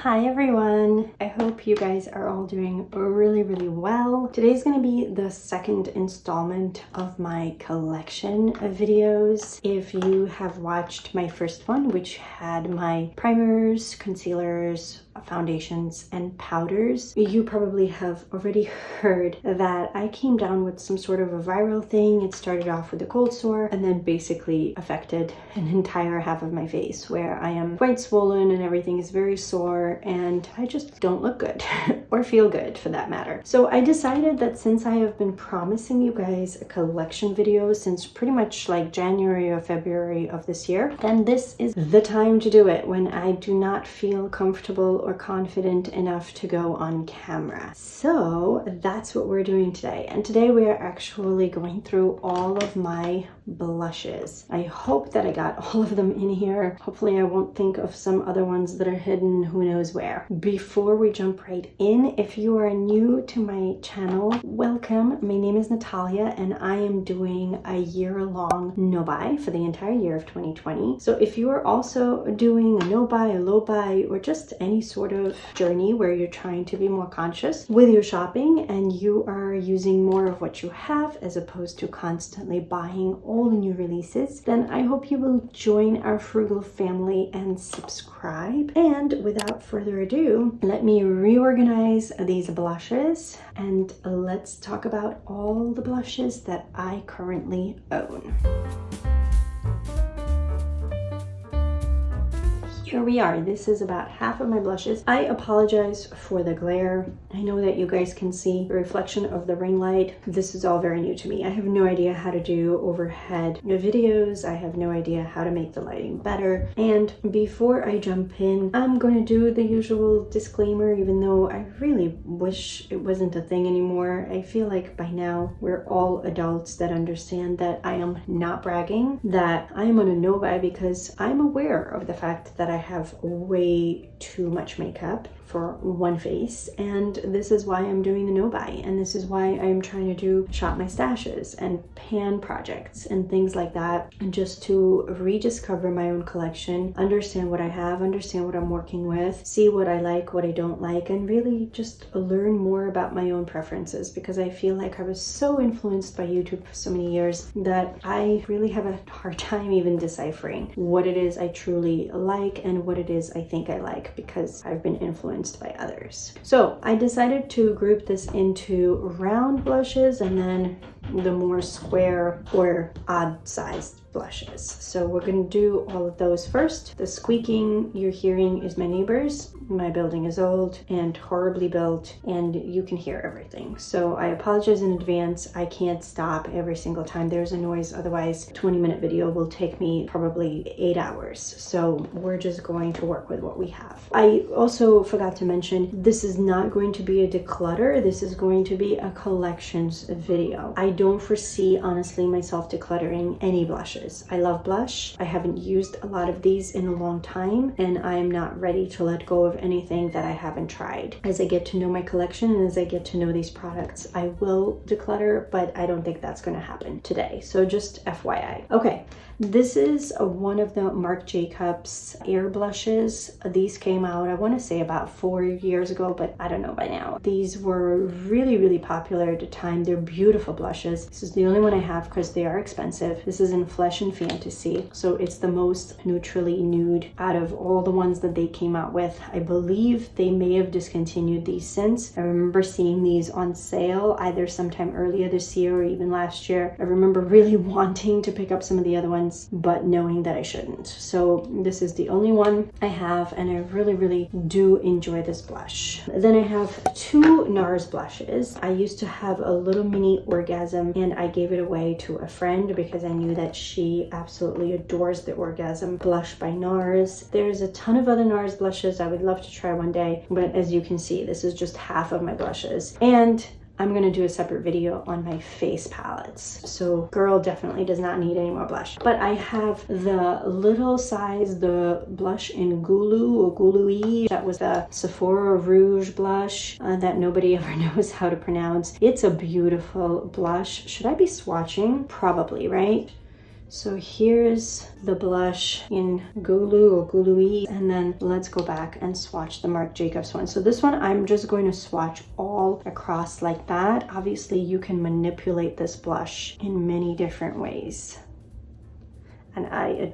Hi everyone! I hope you guys are all doing really well. Today's gonna be the second installment of my collection of videos. If you have watched my first one, which had my primers, concealers, foundations, and powders, you probably have already heard that I came down with some sort of a viral thing. It started off with a cold sore and then basically affected an entire half of my face where I am quite swollen and everything is very sore and I just don't look good or feel good for that matter. So I decided that since I have been promising you guys a collection video since pretty much like January or February of this year, then this is the time to do it when I do not feel comfortable or confident enough to go on camera. So that's what we're doing today. And today we are actually going through all of my blushes. I hope that I got all of them in here. Hopefully I won't think of some other ones that are hidden who knows where. Before we jump right in, if you are new to my channel, welcome. My name is Natalia and I am doing a year-long no-buy for the entire year of 2020. So if you are also doing a no-buy, a low-buy, or just any sort of journey where you're trying to be more conscious with your shopping and you are using more of what you have as opposed to constantly buying all the new releases, then I hope you will join our frugal family and subscribe. And without further ado, let me reorganize these blushes and let's talk about all the blushes that I currently own. Here we are. This is about half of my blushes. I apologize for the glare. I know that you guys can see the reflection of the ring light. This is all very new to me. I have no idea how to do overhead videos. I have no idea how to make the lighting better. And before I jump in, I'm going to do the usual disclaimer, even though I really wish it wasn't a thing anymore. I feel like by now we're all adults that understand that I am not bragging, that I am on a no-buy because I'm aware of the fact that I have way too much makeup for one face, and this is why I'm doing the no-buy, and this is why I'm trying to do shop my stashes and pan projects and things like that, and just to rediscover my own collection, understand what I have, understand what I'm working with, see what I like, what I don't like, and really just learn more about my own preferences, because I feel like I was so influenced by YouTube for so many years that I really have a hard time even deciphering what it is I truly like and what it is I think I like, because I've been influenced by others. So I decided to group this into round blushes and then the more square or odd sized blushes. So we're going to do all of those first. The squeaking you're hearing is my neighbors. My building is old and horribly built and you can hear everything. So I apologize in advance. I can't stop every single time there's a noise. Otherwise, a 20-minute video will take me probably 8 hours. So we're just going to work with what we have. I also forgot to mention, this is not going to be a declutter. This is going to be a collections video. I don't foresee, honestly, myself decluttering any blushes. I love blush. I haven't used a lot of these in a long time and I'm not ready to let go of anything that I haven't tried. As I get to know my collection and as I get to know these products, I will declutter, but I don't think that's going to happen today. So just FYI. Okay, this is one of the Marc Jacobs Air blushes. These came out, I want to say about 4 years ago, but I don't know by now. These were really popular at the time. They're beautiful blushes. This is the only one I have because they are expensive. This is in Flesh and Fantasy, so it's the most neutrally nude out of all the ones that they came out with. I believe they may have discontinued these since. I remember seeing these on sale either sometime earlier this year or even last year. I remember really wanting to pick up some of the other ones, but knowing that I shouldn't. So this is the only one I have and I really do enjoy this blush. Then I have two NARS blushes. I used to have a little mini Orgasm and I gave it away to a friend because I knew that she absolutely adores the Orgasm blush by NARS. There's a ton of other NARS blushes I would love to try one day, but as you can see, this is just half of my blushes. And I'm going to do a separate video on my face palettes. So girl definitely does not need any more blush. But I have the little size, the blush in Gulu or Gulu-y. That was the Sephora Rouge blush that nobody ever knows how to pronounce. It's a beautiful blush. Should I be swatching? Probably, right? So here's the blush in Gulu or Gului, and then let's go back and swatch the Marc Jacobs one. So this one, I'm just going to swatch all across like that. Obviously, you can manipulate this blush in many different ways. And I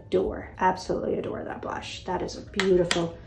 absolutely adore that blush. That is a beautiful,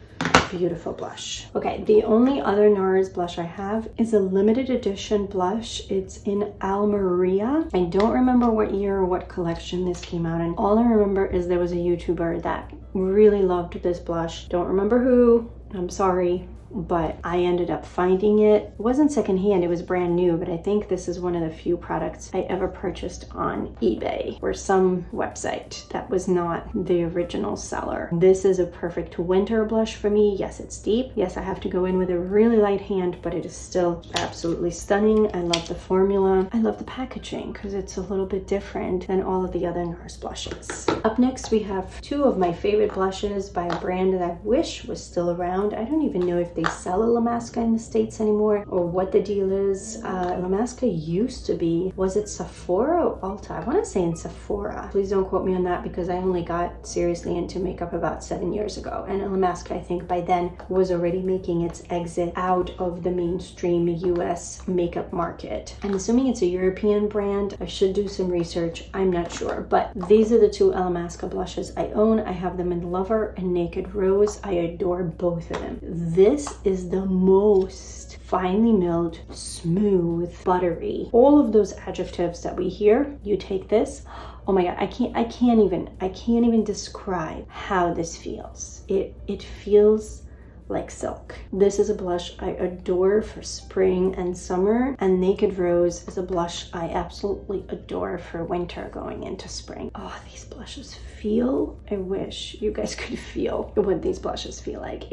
beautiful blush. Okay, the only other NARS blush I have is a limited edition blush. It's in Almeria. I don't remember what year or what collection this came out in. All I remember is there was a YouTuber that really loved this blush. Don't remember who, I'm sorry, but I ended up finding it. It wasn't secondhand, it was brand new, but I think this is one of the few products I ever purchased on eBay or some website that was not the original seller. This is a perfect winter blush for me. Yes, it's deep. Yes, I have to go in with a really light hand, but it is still absolutely stunning. I love the formula. I love the packaging because it's a little bit different than all of the other NARS blushes. Up next, we have two of my favorite blushes by a brand that I wish was still around. I don't even know if they sell a La Masca in the States anymore or what the deal is. La Masca used to be, was it Sephora or Ulta? I want to say in Sephora. Please don't quote me on that because I only got seriously into makeup about 7 years ago. And La Masca, I think by then was already making its exit out of the mainstream US makeup market. I'm assuming it's a European brand. I should do some research. I'm not sure. But these are the two La Masca blushes I own. I have them in Lover and Naked Rose. I adore both of them. This is the most finely milled, smooth, buttery, all of those adjectives that we hear. You take this, oh my god, I can't even describe how this feels. It feels like silk. This is a blush I adore for spring and summer, and Naked Rose is a blush I absolutely adore for winter going into spring. Oh, these blushes feel, I wish you guys could feel what these blushes feel like.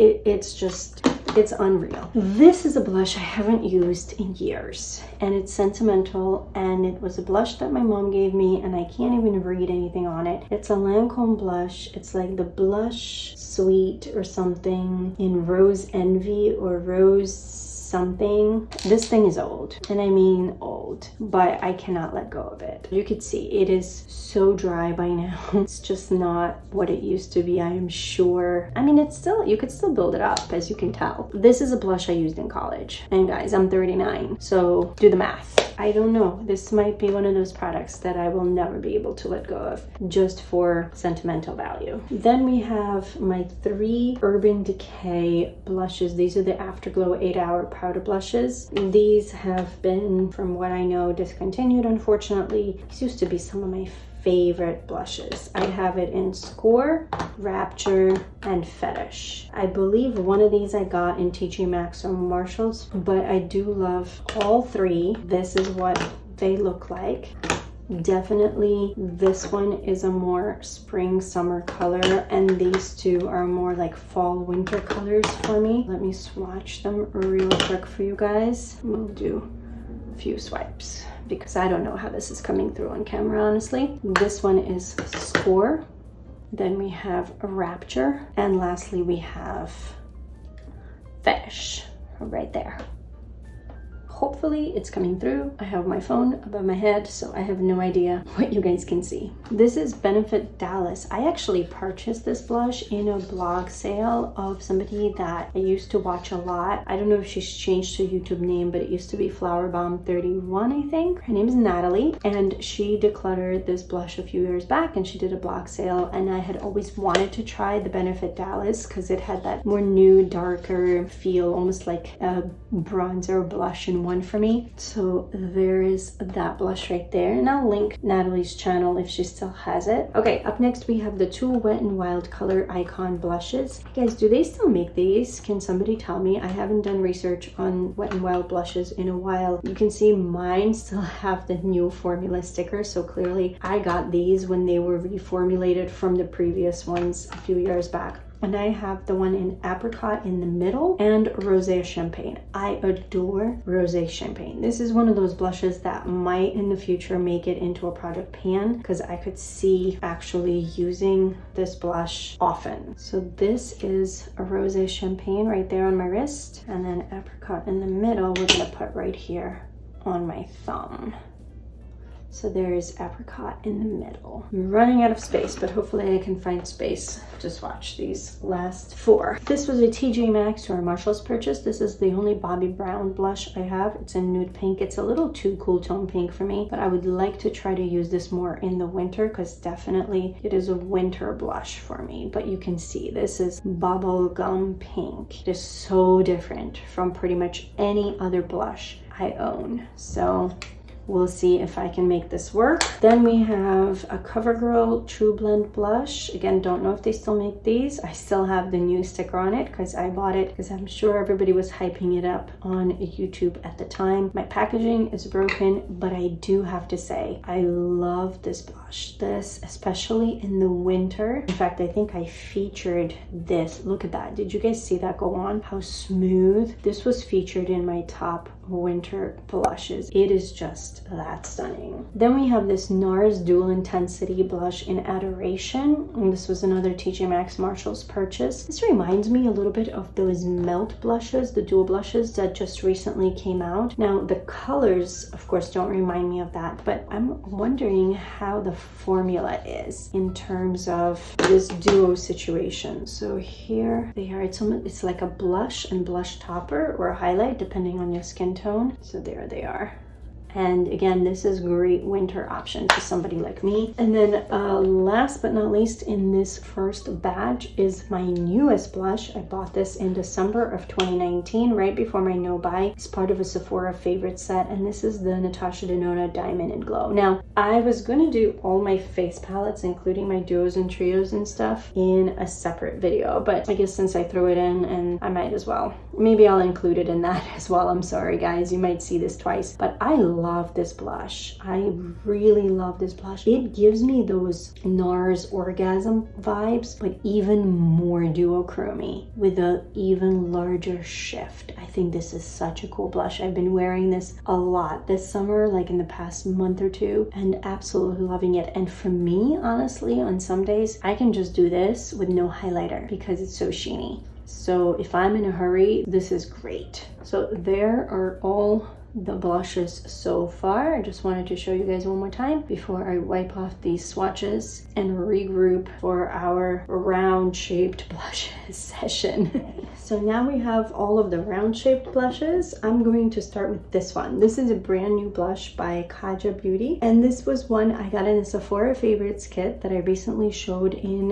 It's unreal. This is a blush I haven't used in years, and it's sentimental, and it was a blush that my mom gave me, and I can't even read anything on it. It's a Lancome blush. It's like the Blush Sweet or something in Rose Envy or Rose something. This thing is old, and I mean old, but I cannot let go of it. You could see it is so dry by now. It's just not what it used to be, I am sure. I mean, it's still, you could still build it up, as you can tell. This is a blush I used in college, and guys, I'm 39, so do the math. I don't know, this might be one of those products that I will never be able to let go of just for sentimental value. Then we have my 3 Urban Decay blushes. These are the Afterglow 8-Hour powder blushes. These have been, from what I know, discontinued, unfortunately. These used to be some of my favorite blushes. I have it in Score, Rapture, and Fetish. I believe one of these I got in TJ Maxx or Marshalls, but I do love all 3. This is what they look like. Definitely this one is a more spring summer color, and these two are more like fall winter colors for me. Let me swatch them real quick for you guys. We'll do a few swipes because I don't know how this is coming through on camera, honestly. This one is Score, then we have Rapture, and lastly we have Fetish right there. Hopefully it's coming through. I have my phone above my head, so I have no idea what you guys can see. This is Benefit Dallas. I actually purchased this blush in a blog sale of somebody that I used to watch a lot. I don't know if she's changed her YouTube name, but it used to be Flower Bomb 31, I think. Her name is Natalie, and she decluttered this blush a few years back, and she did a blog sale, and I had always wanted to try the Benefit Dallas because it had that more nude, darker feel, almost like a bronzer blush in one for me. So there is that blush right there, and I'll link Natalie's channel if she still has it. Okay, up next we have the 2 Wet n Wild Color Icon blushes. Hey guys, do they still make these? Can somebody tell me? I haven't done research on Wet n Wild blushes in a while. You can see mine still have the new formula sticker, so clearly I got these when they were reformulated from the previous ones a few years back. And I have the one in Apricot in the middle and Rosé Champagne. I adore Rosé Champagne. This is one of those blushes that might in the future make it into a product pan because I could see actually using this blush often. So this is a Rosé Champagne right there on my wrist, and then Apricot in the middle we're gonna put right here on my thumb. So there's apricot in the middle. I'm running out of space, but hopefully I can find space to swatch these last 4. This was a TJ Maxx or a Marshalls purchase. This is the only Bobbi Brown blush I have. It's in nude pink. It's a little too cool tone pink for me, but I would like to try to use this more in the winter because definitely it is a winter blush for me. But you can see this is bubblegum pink. It is so different from pretty much any other blush I own. So we'll see if I can make this work. Then we have a CoverGirl True Blend blush. Again, don't know if they still make these. I still have the new sticker on it because I bought it because I'm sure everybody was hyping it up on YouTube at the time. My packaging is broken, but I do have to say, I love this blush. This, especially in the winter. In fact, I think I featured this. Look at that. Did you guys see that go on? How smooth. This was featured in my top winter blushes. It is just that stunning. Then we have this NARS Dual Intensity blush in Adoration, and this was another TJ Maxx Marshalls purchase. This reminds me a little bit of those Melt blushes, the dual blushes that just recently came out. Now the colors of course don't remind me of that, but I'm wondering how the formula is in terms of this duo situation. So here they are. It's like a blush and blush topper or a highlight depending on your skin tone. So there they are. And again, this is a great winter option for somebody like me. And then last but not least in this first batch is my newest blush. I bought this in December of 2019, right before my no buy. It's part of a Sephora favorite set, and this is the Natasha Denona Diamond and Glow. Now, I was gonna do all my face palettes, including my duos and trios and stuff, in a separate video, but I guess since I threw it in, and I might as well. Maybe I'll include it in that as well. I'm sorry guys, you might see this twice, but I love this blush. I really love this blush. It gives me those NARS Orgasm vibes, but even more duochrome with an even larger shift. I think this is such a cool blush. I've been wearing this a lot this summer, like in the past month or two, and absolutely loving it. And for me, honestly, on some days, I can just do this with no highlighter because it's so sheeny. So if I'm in a hurry, this is great. So there are all the blushes so far. I just wanted to show you guys one more time before I wipe off these swatches and regroup for our round shaped blushes session. So now we have all of the round shaped blushes. I'm going to start with this one. This is a brand new blush by Kaja Beauty, and this was one I got in a Sephora favorites kit that I recently showed in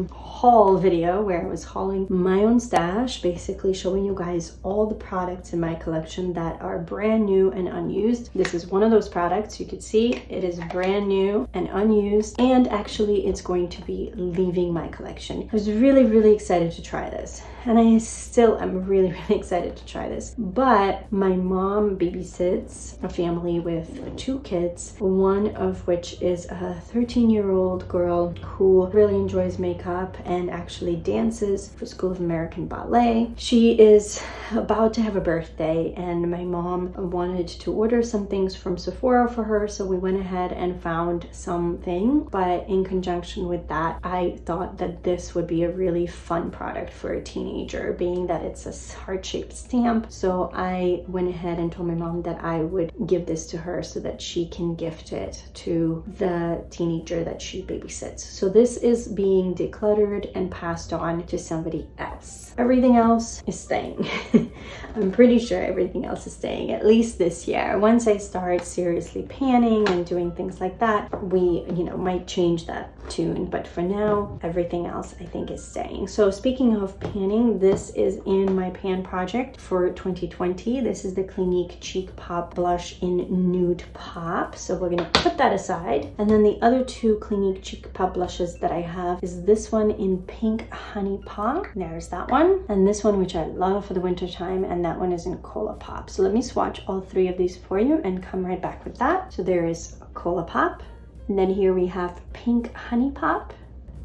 haul video where I was hauling my own stash, basically showing you guys all the products in my collection that are brand new and unused. This is one of those products. You can see it is brand new and unused, and actually it's going to be leaving my collection. I was really excited to try this, and I still am really excited to try this. But my mom babysits a family with 2 kids, one of which is a 13-year-old girl who really enjoys makeup and actually dances for School of American Ballet. She is about to have a birthday, and my mom wanted to order some things from Sephora for her, so we went ahead and found something. But in conjunction with that, I thought that this would be a really fun product for a teenager, being that it's a heart-shaped stamp. So I went ahead and told my mom that I would give this to her so that she can gift it to the teenager that she babysits. So this is being decluttered and passed on to somebody else. Everything else is staying. I'm pretty sure everything else is staying, at least this year. Once I start seriously panning and doing things like that, we, might change that tune. But for now, everything else I think is staying. So speaking of panning, this is in my pan project for 2020. This is the Clinique Cheek Pop blush in Nude Pop. So we're gonna put that aside. And then the other 2 Clinique Cheek Pop blushes that I have is this one in Pink Honey Pop. There's that one. And this one, which I love for the winter time, and that one is in Cola Pop. So let me swatch all 3 of these for you and come right back with that. So there is Cola Pop, and then here we have Pink Honey Pop,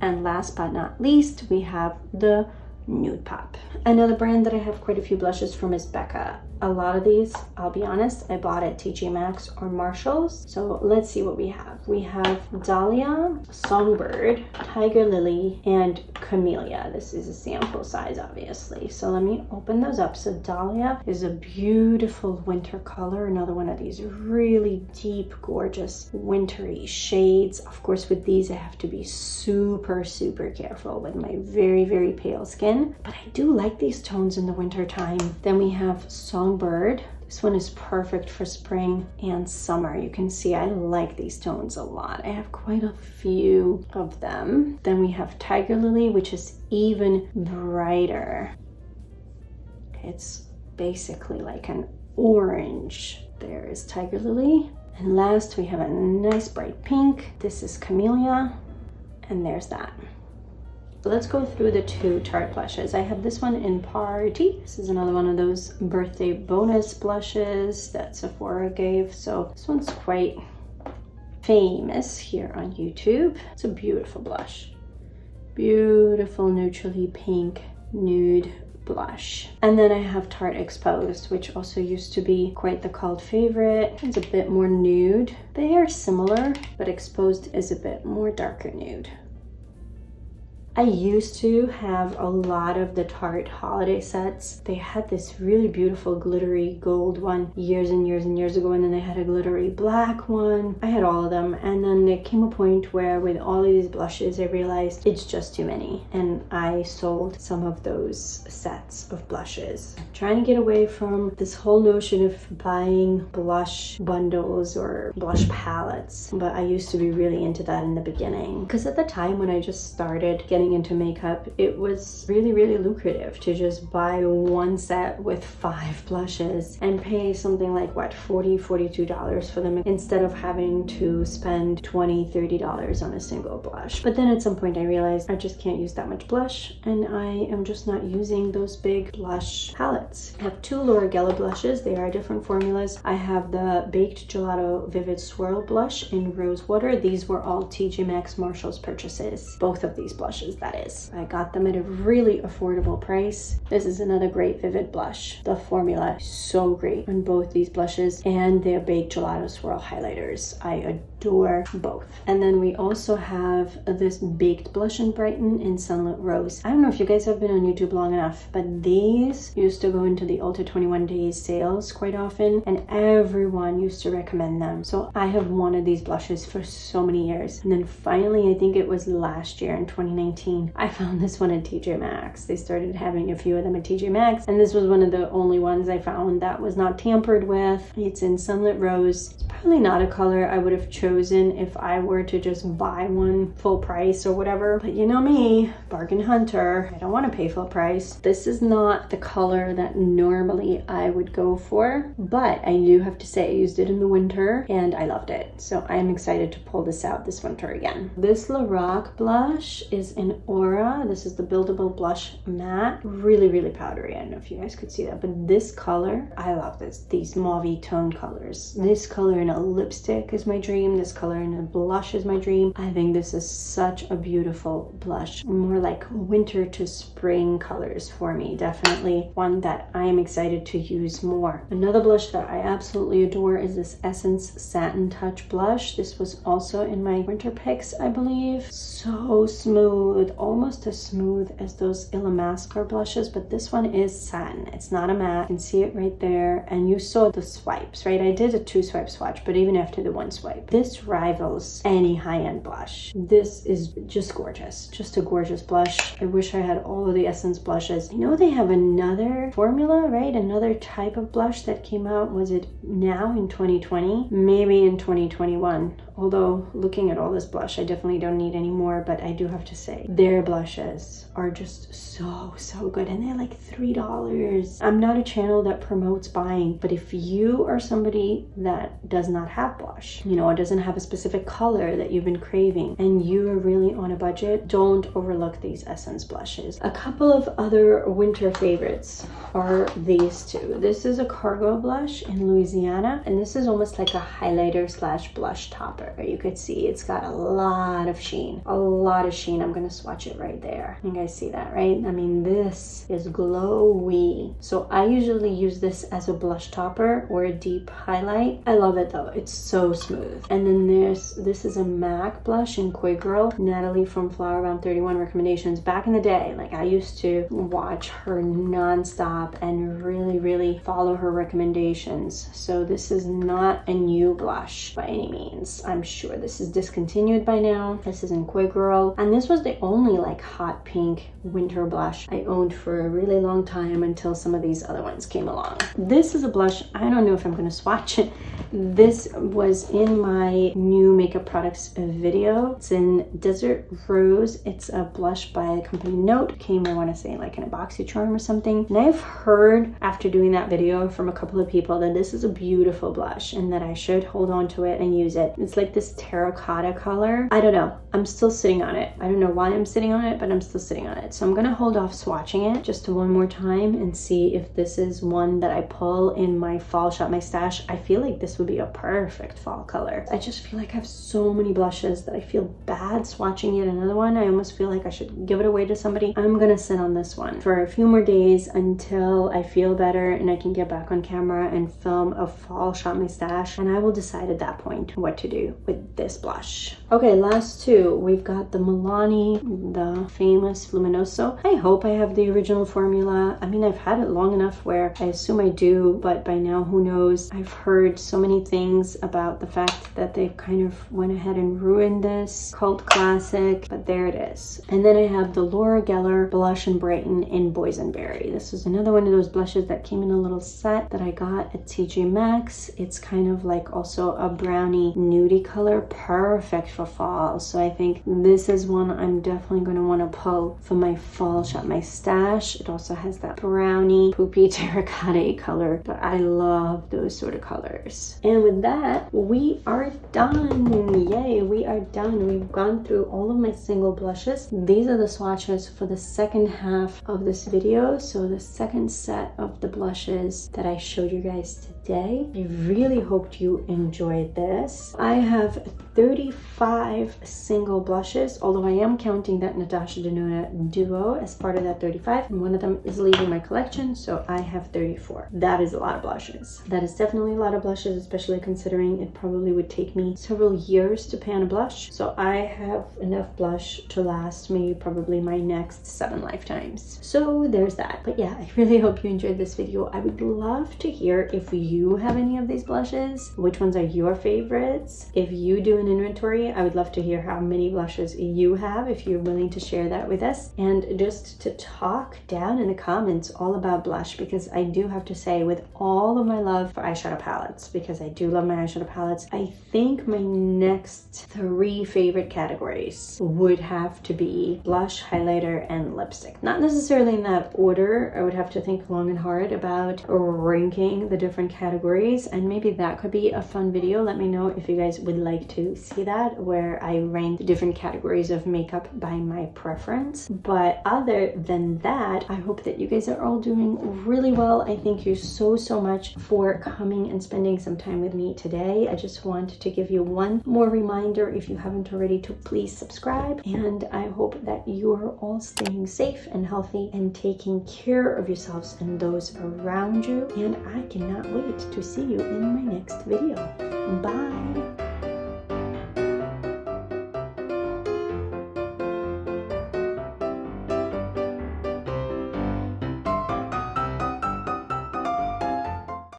and last but not least we have the Nude Pop. Another brand that I have quite a few blushes from is Becca. A lot of these, I'll be honest, I bought at TJ Maxx or Marshall's. So let's see what we have. We have Dahlia, Songbird, Tiger Lily, and Camellia. This is a sample size, obviously. So let me open those up. So Dahlia is a beautiful winter color. Another one of these really deep, gorgeous, wintry shades. Of course, with these, I have to be super, super careful with my very, very pale skin. But I do like these tones in the winter time. Then we have Songbird. This one is perfect for spring and summer. You can see I like these tones a lot. I have quite a few of them. Then we have Tiger Lily, which is even brighter. It's basically like an orange. There is Tiger Lily. And last we have a nice bright pink. This is Camellia. And there's that. So let's go through the two Tarte blushes. I have this one in Party. This is another one of those birthday bonus blushes that Sephora gave. So this one's quite famous here on YouTube. It's a beautiful blush. Beautiful neutrally pink nude blush. And then I have Tarte Exposed, which also used to be quite the cult favorite. It's a bit more nude. They are similar, but Exposed is a bit more darker nude. I used to have a lot of the Tarte holiday sets. They had this really beautiful glittery gold one years and years and years ago, and then they had a glittery black one. I had all of them, and then there came a point where with all of these blushes I realized it's just too many, and I sold some of those sets of blushes. I'm trying to get away from this whole notion of buying blush bundles or blush palettes, but I used to be really into that in the beginning, because at the time when I just started getting into makeup, it was really, really lucrative to just buy one set with 5 blushes and pay something like what, $42 for them, instead of having to spend $20-30 on a single blush. But then at some point I realized I just can't use that much blush, and I am just not using those big blush palettes. I have 2 Laura Geller blushes. They are different formulas. I have the Baked Gelato Vivid Swirl blush in Rose Water. These were all TJ Maxx Marshalls purchases, both of these blushes, that is. I got them at a really affordable price. This is another great vivid blush. The formula is so great on both these blushes, and their Baked Gelato Swirl highlighters. I adore both. And then we also have this Baked Blush and Brighten in Sunlit Rose. I don't know if you guys have been on YouTube long enough, but these used to go into the Ulta 21 Days sales quite often, and everyone used to recommend them. So I have wanted these blushes for so many years. And then finally, I think it was last year in 2019, I found this one at TJ Maxx. They started having a few of them at TJ Maxx, and this was one of the only ones I found that was not tampered with. It's in Sunlit Rose. It's probably not a color I would have chosen if I were to just buy one full price or whatever, but you know me, bargain hunter, I don't want to pay full price. This is not the color that normally I would go for, but I do have to say I used it in the winter and I loved it, so I'm excited to pull this out this winter again. This Lorac blush is in Aura. This is the Buildable Blush Matte. Really, really powdery. I don't know if you guys could see that, but this color, I love this. These mauve tone colors. This color in a lipstick is my dream. This color in a blush is my dream. I think this is such a beautiful blush. More like winter to spring colors for me. Definitely one that I am excited to use more. Another blush that I absolutely adore is this Essence Satin Touch blush. This was also in my winter picks, I believe. So smooth, almost as smooth as those Illamasqua blushes, but this one is satin. It's not a matte. You can see it right there, and you saw the swipes, right? I did a 2-swipe swatch, but even after the 1 swipe, this rivals any high-end blush. This is just gorgeous, just a gorgeous blush. I wish I had all of the Essence blushes. I know they have another formula, right? Another type of blush that came out, was it now in 2020? Maybe in 2021. Although looking at all this blush, I definitely don't need any more, but I do have to say their blushes are just so good, and they're like $3. I'm not a channel that promotes buying, but if you are somebody that does not have blush, you know, or doesn't have a specific color that you've been craving, and you are really on a budget, don't overlook these Essence blushes. A couple of other winter favorites are these two. This is a Cargo blush in Louisiana, and this is almost like a highlighter slash blush topper. You could see it's got a lot of sheen. I'm gonna swatch it right there. You guys see that, right? I mean, this is glowy. So I usually use this as a blush topper or a deep highlight. I love it though. It's so smooth. And then this is a MAC blush in Koi Girl. Natalie from Flower Bomb 31 recommendations. Back in the day, like I used to watch her nonstop and really follow her recommendations. So this is not a new blush by any means. I'm sure this is discontinued by now. This is in Koi Girl. And this was the only like hot pink winter blush I owned for a really long time until some of these other ones came along. This is a blush. I don't know if I'm going to swatch it. This was in my new makeup products video. It's in Desert Rose. It's a blush by the company Note. Came, I want to say, like in a BoxyCharm or something. And I've heard after doing that video from a couple of people that this is a beautiful blush and that I should hold on to it and use it. It's like this terracotta color. I don't know. I'm still sitting on it. I don't know why I'm sitting on it, but I'm still sitting on it. So I'm going to hold off swatching it just one more time and see if this is one that I pull in my fall shop my stash. I feel like this would be a perfect fall color. I just feel like I have so many blushes that I feel bad swatching yet another one. I almost feel like I should give it away to somebody. I'm gonna sit on this one for a few more days until I feel better and I can get back on camera and film a fall shop my stash, and I will decide at that point what to do with this blush. Okay, last two. We've got the Milani, the famous Luminoso. I hope I have the original formula. I mean, I've had it long enough where I assume I do, but by now, who knows? I've heard so many things about the fact that they kind of went ahead and ruined this cult classic, but there it is. And then I have the Laura Geller Blush and Brighten in Boysenberry. This is another one of those blushes that came in a little set that I got at TJ Maxx. It's kind of like also a brownie nudie color, perfect for fall. So I think this is one I'm definitely going to want to pull for my fall shop my stash. It also has that brownie poopy terracotta color, but I love those sort of colors. And with that, we are done. Yay, we are done. We've gone through all of my single blushes. These are the swatches for the second half of this video. So the second set of the blushes that I showed you guys today. I really hoped you enjoyed this. I have 35 single blushes, although I am counting that Natasha Denona duo as part of that 35, and one of them is leaving my collection, so I have 34. That is a lot of blushes. That is definitely a lot of blushes, especially considering it probably would take me several years to pan a blush. So I have enough blush to last me probably my next 7 lifetimes. So there's that. But yeah, I really hope you enjoyed this video. I would love to hear if you have any of these blushes, which ones are your favorites. If you do an inventory, I would love to hear how many blushes you have, if you're willing to share that with us, and just to talk down in the comments all about blush, because I do have to say, with all of my love for eyeshadow palettes, because I do love my eyeshadow palettes, I think my next 3 favorite categories would have to be blush, highlighter, and lipstick. Not necessarily in that order. I would have to think long and hard about ranking the different categories, and maybe that could be a fun video. Let me know if you guys would like to see that, where I rank the different categories of makeup by my preference. But other than that, I hope that you guys are all doing really well. I thank you so much for coming and spending some time with me today. I just want to give you one more reminder, if you haven't already, to please subscribe, and I hope that you are all staying safe and healthy and taking care of yourselves and those around you, and I cannot wait to see you in my next video. Bye!